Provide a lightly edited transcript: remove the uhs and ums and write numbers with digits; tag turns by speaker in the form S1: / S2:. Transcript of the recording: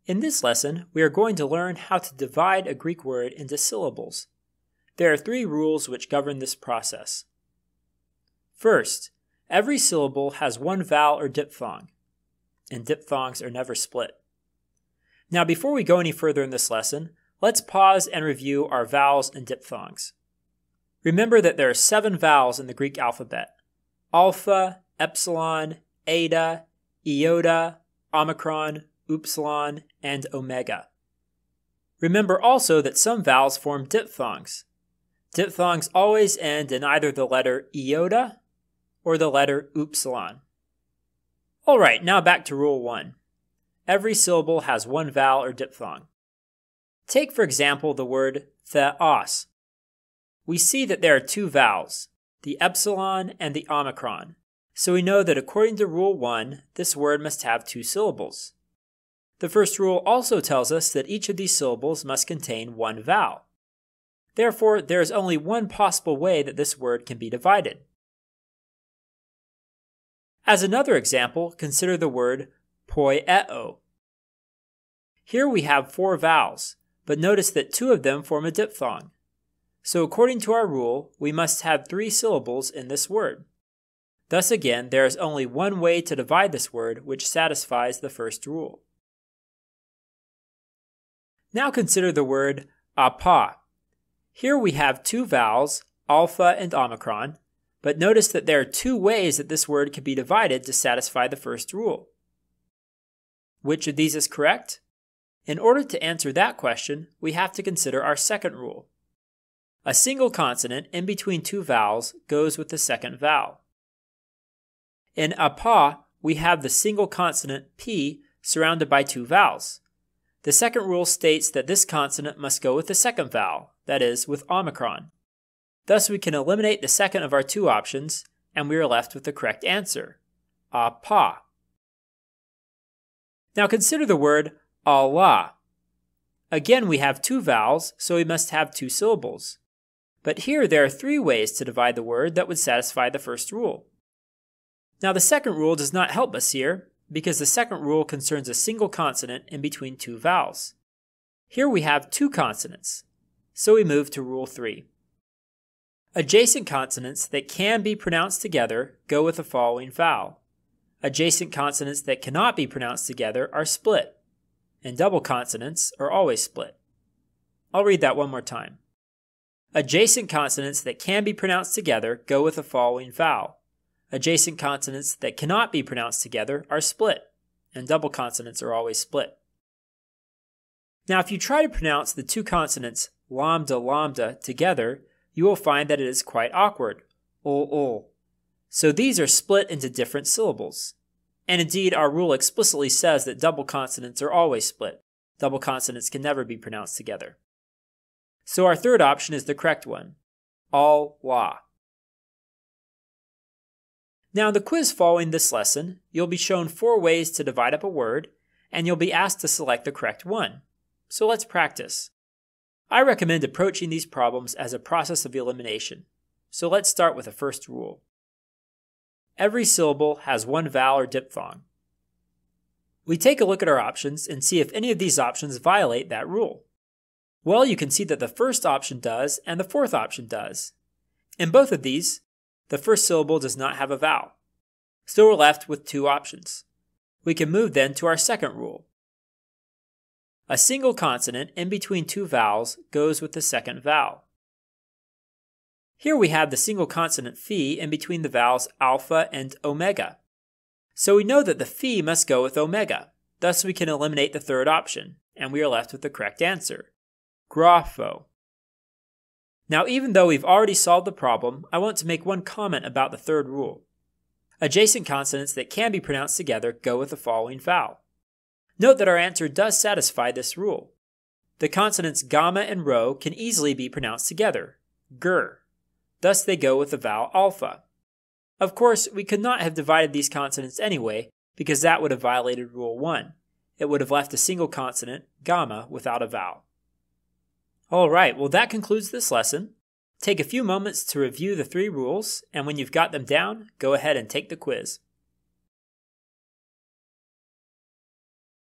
S1: In this lesson, we are going to learn how to divide a Greek word into syllables. There are 3 rules which govern this process. First, every syllable has one vowel or diphthong, and diphthongs are never split. Now, before we go any further in this lesson, let's pause and review our vowels and diphthongs. Remember that there are 7 vowels in the Greek alphabet: alpha, epsilon, eta, iota, omicron, upsilon, and omega. Remember also that some vowels form diphthongs. Diphthongs always end in either the letter iota or the letter upsilon. Alright, now back to Rule 1. Every syllable has one vowel or diphthong. Take, for example, the word theos. We see that there are 2 vowels, the epsilon and the omicron, so we know that according to Rule 1, this word must have 2 syllables. The first rule also tells us that each of these syllables must contain one vowel. Therefore, there is only one possible way that this word can be divided. As another example, consider the word poieo. Here we have 4 vowels, but notice that 2 of them form a diphthong. So according to our rule, we must have 3 syllables in this word. Thus again, there is only one way to divide this word which satisfies the first rule. Now consider the word apa. Here we have 2 vowels, alpha and omicron, but notice that there are 2 ways that this word can be divided to satisfy the first rule. Which of these is correct? In order to answer that question, we have to consider our second rule. A single consonant in between 2 vowels goes with the second vowel. In apa, we have the single consonant p surrounded by 2 vowels. The second rule states that this consonant must go with the second vowel, that is, with omicron. Thus we can eliminate the second of our 2 options, and we are left with the correct answer, apa. Now consider the word Allah. Again, we have 2 vowels, so we must have 2 syllables. But here there are 3 ways to divide the word that would satisfy the first rule. Now the second rule does not help us here, because the second rule concerns a single consonant in between 2 vowels. Here we have 2 consonants, so we move to Rule 3. Adjacent consonants that can be pronounced together go with the following vowel. Adjacent consonants that cannot be pronounced together are split, and double consonants are always split. I'll read that one more time. Adjacent consonants that can be pronounced together go with the following vowel. Adjacent consonants that cannot be pronounced together are split, and double consonants are always split. Now, if you try to pronounce the 2 consonants lambda lambda together, you will find that it is quite awkward, ol. So these are split into different syllables. And indeed, our rule explicitly says that double consonants are always split. Double consonants can never be pronounced together. So our third option is the correct one, Allah. Now in the quiz following this lesson, you'll be shown 4 ways to divide up a word, and you'll be asked to select the correct one. So let's practice. I recommend approaching these problems as a process of elimination. So let's start with the first rule. Every syllable has one vowel or diphthong. We take a look at our options and see if any of these options violate that rule. Well, you can see that the first option does and the fourth option does. In both of these, the first syllable does not have a vowel. So we're left with 2 options. We can move then to our second rule. A single consonant in between 2 vowels goes with the second vowel. Here we have the single consonant phi in between the vowels alpha and omega. So we know that the phi must go with omega. Thus we can eliminate the third option, and we are left with the correct answer, grapho. Now, even though we've already solved the problem, I want to make one comment about the third rule. Adjacent consonants that can be pronounced together go with the following vowel. Note that our answer does satisfy this rule. The consonants gamma and rho can easily be pronounced together, ger. Thus they go with the vowel alpha. Of course, we could not have divided these consonants anyway, because that would have violated Rule 1. It would have left a single consonant, gamma, without a vowel. Alright, well that concludes this lesson. Take a few moments to review the 3 rules, and when you've got them down, go ahead and take the quiz.